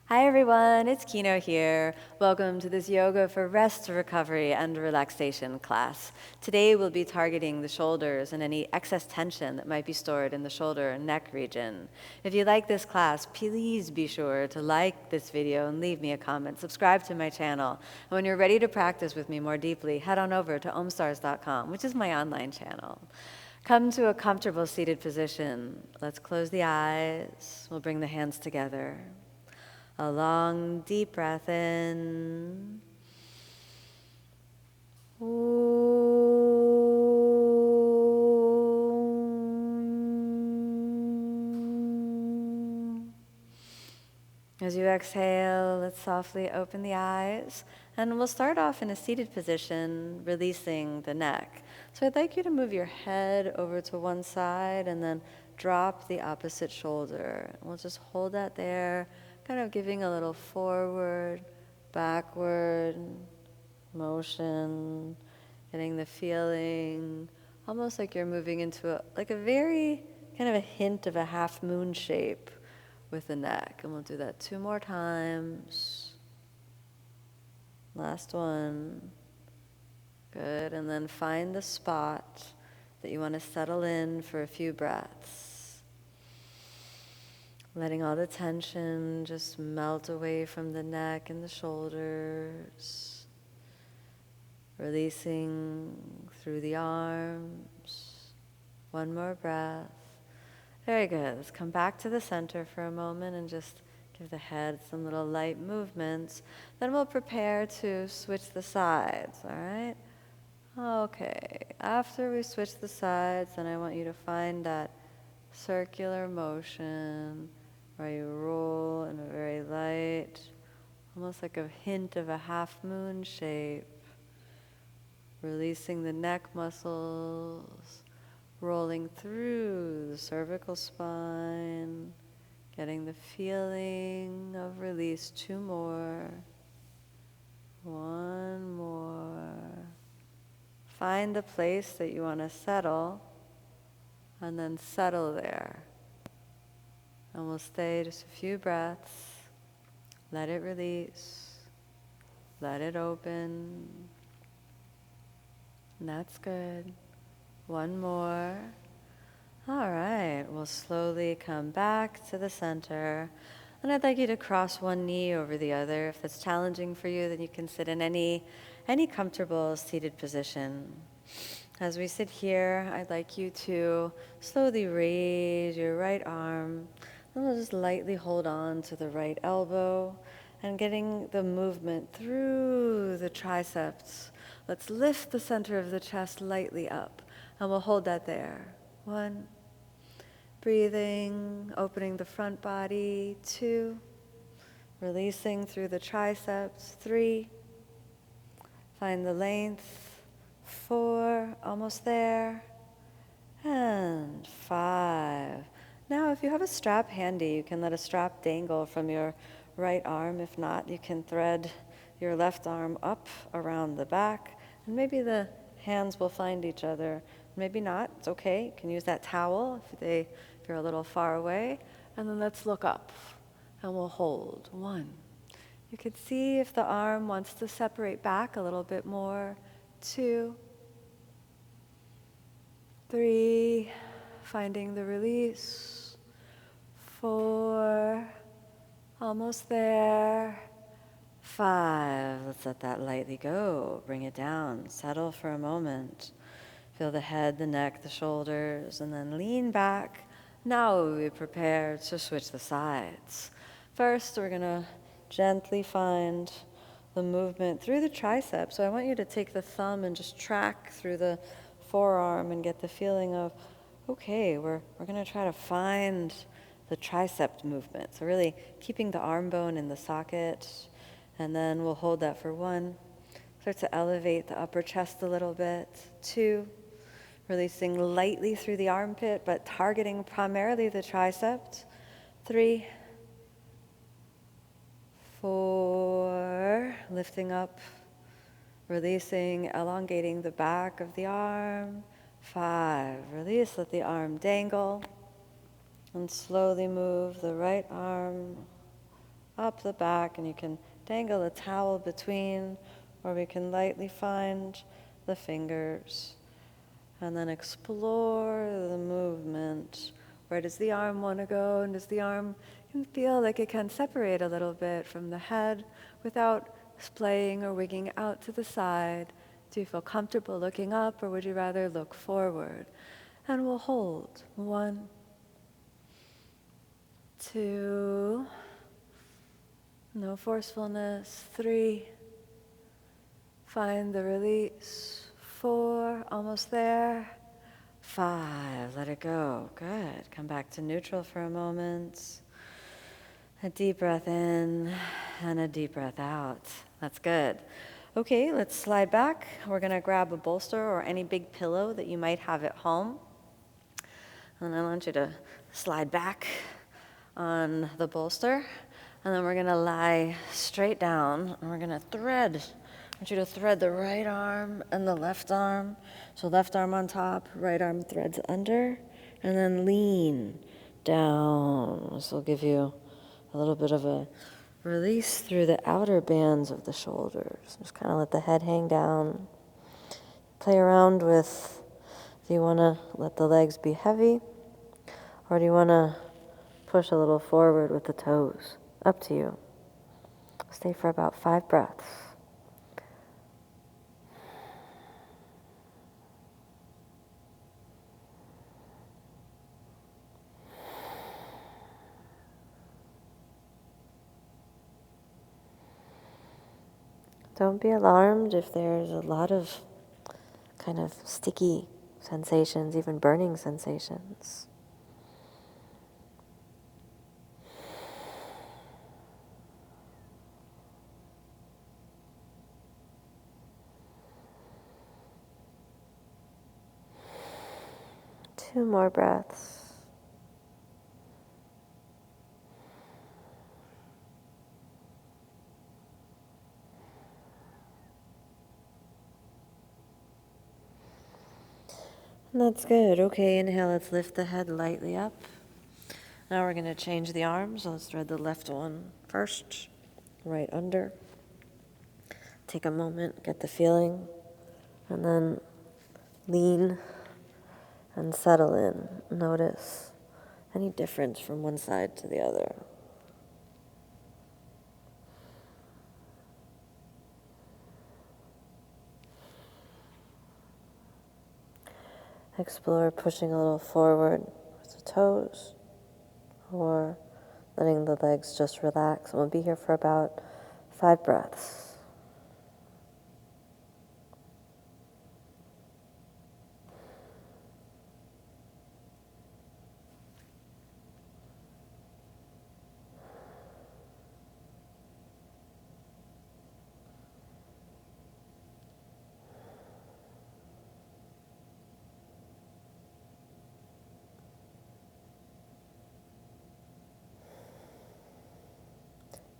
Hi everyone, it's Kino here. Welcome to this Yoga for Rest, Recovery, and Relaxation class. Today we'll be targeting the shoulders and any excess tension that might be stored in the shoulder and neck region. If you like this class, please be sure to like this video and leave me a comment. Subscribe to my channel. And when you're ready to practice with me more deeply, head on over to Omstars.com, which is my online channel. Come to a comfortable seated position. Let's close the eyes. We'll bring the hands together. A long, deep breath in. As you exhale, let's softly open the eyes, and we'll start off in a seated position, releasing the neck. So I'd like you to move your head over to one side and then drop the opposite shoulder. We'll just hold that there, kind of giving a little forward, backward motion, getting the feeling, almost like you're moving into a very kind of a hint of a half moon shape with the neck. And we'll do that 2 more times. Last one. Good. And then find the spot that you want to settle in for a few breaths. Letting all the tension just melt away from the neck and the shoulders. Releasing through the arms. 1 more breath. Very good. Let's come back to the center for a moment and just give the head some little light movements. Then we'll prepare to switch the sides, all right? Okay. After we switch the sides, then I want you to find that circular motion where you roll in a very light, almost like a hint of a half moon shape, releasing the neck muscles, rolling through the cervical spine, getting the feeling of release. 2 more. 1 more. Find the place that you want to settle, and then settle there. And we'll stay just a few breaths. Let it release. Let it open. And that's good. 1 more. All right, we'll slowly come back to the center. And I'd like you to cross one knee over the other. If that's challenging for you, then you can sit in any comfortable seated position. As we sit here, I'd like you to slowly raise your right arm. And we'll just lightly hold on to the right elbow and getting the movement through the triceps. Let's lift the center of the chest lightly up. And we'll hold that there. 1. Breathing, opening the front body. 2. Releasing through the triceps. 3. Find the length. 4. Almost there. And 5. Now, if you have a strap handy, you can let a strap dangle from your right arm. If not, you can thread your left arm up around the back. And maybe the hands will find each other. Maybe not, it's okay. You can use that towel if you're a little far away. And then let's look up and we'll hold. 1. You could see if the arm wants to separate back a little bit more. 2. 3. Finding the release. 4. Almost there. 5. Let's let that lightly go. Bring it down. Settle for a moment. Feel the head, the neck, the shoulders, and then lean back. Now we prepare to switch the sides. First, we're going to gently find the movement through the triceps. So I want you to take the thumb and just track through the forearm and get the feeling of, okay, we're going to try to find the tricep movement. So really keeping the arm bone in the socket, and then we'll hold that for 1. Start to elevate the upper chest a little bit. 2. Releasing lightly through the armpit, but targeting primarily the triceps. 3. 4. Lifting up, releasing, elongating the back of the arm. 5. Release, let the arm dangle. And slowly move the right arm up the back, and you can dangle a towel between, or we can lightly find the fingers. And then explore the movement. Where does the arm want to go? And does the arm can feel like it can separate a little bit from the head without splaying or wigging out to the side? Do you feel comfortable looking up, or would you rather look forward? And we'll hold. 1, 2, no forcefulness. 3, find the release. 4, almost there. 5, let it go. Good. Come back to neutral for a moment. A deep breath in and a deep breath out. That's good. Okay, let's slide back. We're going to grab a bolster or any big pillow that you might have at home. And I want you to slide back on the bolster. And then we're going to lie straight down. And we're going to thread. I want you to thread the right arm and the left arm. So left arm on top, right arm threads under. And then lean down. This will give you a little bit of a release through the outer bands of the shoulders. Just kind of let the head hang down. Play around with, do you want to let the legs be heavy? Or do you want to push a little forward with the toes? Up to you. Stay for about 5 breaths. Don't be alarmed if there's a lot of kind of sticky sensations, even burning sensations. Two more breaths. That's good. Okay, inhale, let's lift the head lightly up. Now we're going to change the arms. So let's thread the left one first, right under. Take a moment, get the feeling, and then lean and settle in. Notice any difference from one side to the other. Explore pushing a little forward with the toes, or letting the legs just relax. And we'll be here for about 5 breaths.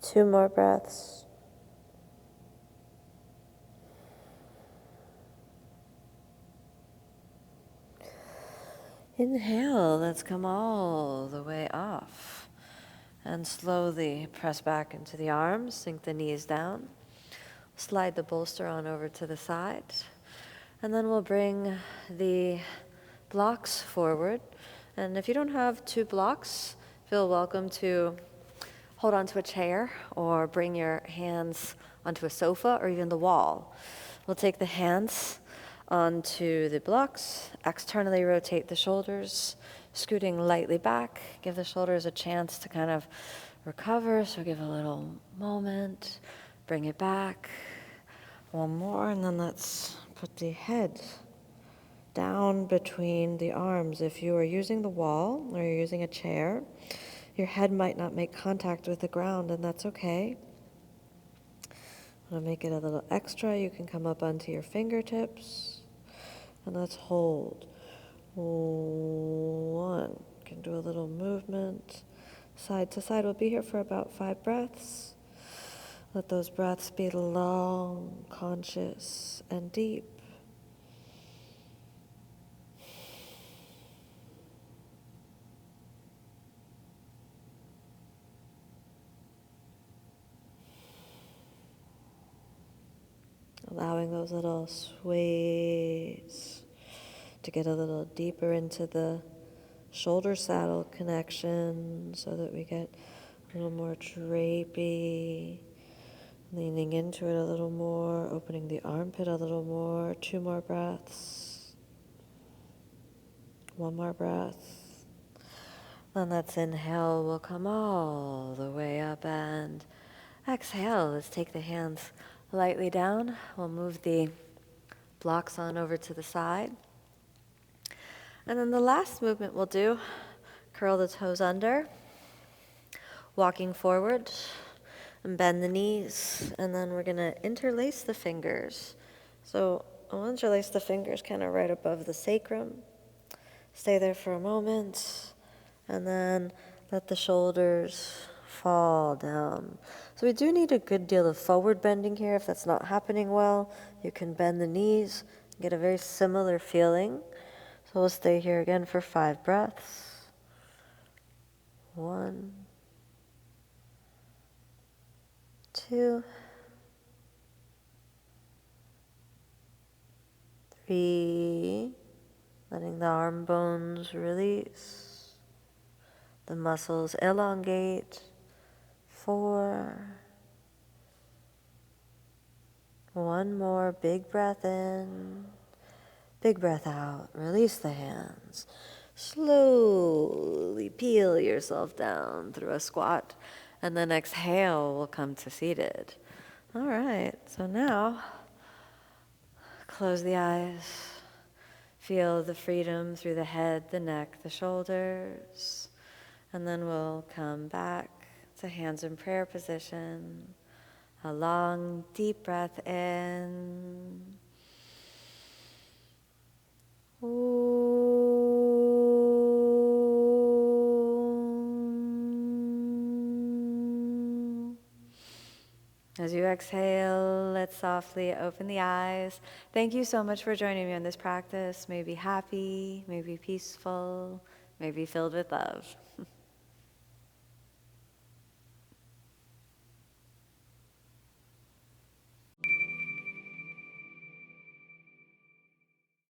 Two more breaths. Inhale, let's come all the way off. And slowly press back into the arms, sink the knees down. Slide the bolster on over to the side. And then we'll bring the blocks forward. And if you don't have 2 blocks, feel welcome to hold onto a chair or bring your hands onto a sofa or even the wall. We'll take the hands onto the blocks, externally rotate the shoulders, scooting lightly back, give the shoulders a chance to kind of recover, so give a little moment, bring it back, one more, and then let's put the head down between the arms. If you are using the wall or you're using a chair, your head might not make contact with the ground, and that's okay. To make it a little extra, you can come up onto your fingertips, and let's hold. 1. You can do a little movement side to side. We'll be here for about 5 breaths. Let those breaths be long, conscious, and deep. those little sways to get a little deeper into the shoulder saddle connection so that we get a little more drapey, leaning into it a little more, opening the armpit a little more. 2 more breaths. 1 more breath. Then let's inhale. We'll come all the way up, and exhale. Let's take the hands lightly down. We'll move the blocks on over to the side. And then the last movement we'll do, curl the toes under, walking forward, and bend the knees. And then we're going to interlace the fingers. So I'll interlace the fingers kind of right above the sacrum. Stay there for a moment, and then let the shoulders fall down. So we do need a good deal of forward bending here. If that's not happening well, you can bend the knees, get a very similar feeling. So we'll stay here again for 5 breaths. 1, 2, 3, letting the arm bones release, the muscles elongate. 4, 1 more big breath in, big breath out, release the hands. Slowly peel yourself down through a squat, and then exhale, we'll come to seated. All right, so now close the eyes. Feel the freedom through the head, the neck, the shoulders, and then we'll come back to hands in prayer position. A long, deep breath in. As you exhale, let's softly open the eyes. Thank you so much for joining me on this practice. May be happy, may be peaceful, may be filled with love.